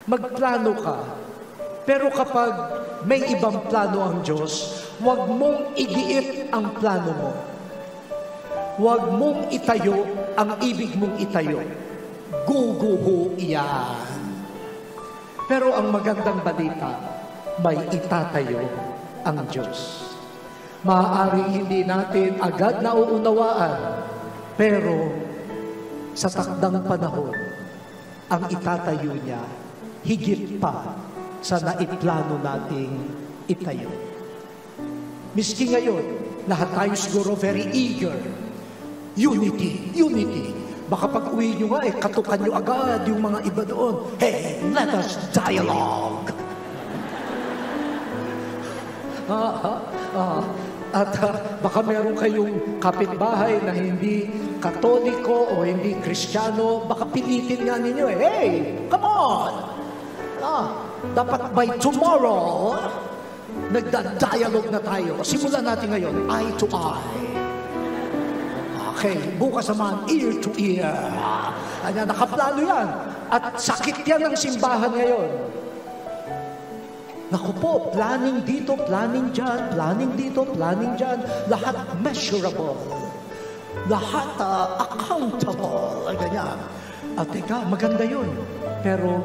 magplano ka. Pero kapag may ibang plano ang Diyos, huwag mong igiit ang plano mo. Huwag mong itayo ang ibig mong itayo. Guguho iyan. Pero ang magandang balita, may itatayo ang Diyos. Maaaring hindi natin agad nauunawaan, pero sa takdang panahon, ang itatayo niya higit pa sa naiplano nating itayo. Miski ngayon, lahat tayo siguro very eager. Unity, unity. Baka pag uwi nyo nga, katukan nyo agad yung mga iba doon. Hey, let us dialogue. At baka meron kayong kapitbahay na hindi Katoliko o hindi Kristiyano, baka pilitin nga ninyo hey, come on! Dapat by tomorrow, nagda-dialogue na tayo. Simulan natin ngayon, eye to eye. Okay, bukas naman, ear to ear. Nakaplano yan. At sakit yan ng simbahan ngayon. Naku po, planning dito, planning dyan, planning dito, planning dyan. Lahat measurable. Lahat accountable. Ganyan. At teka, maganda yun. Pero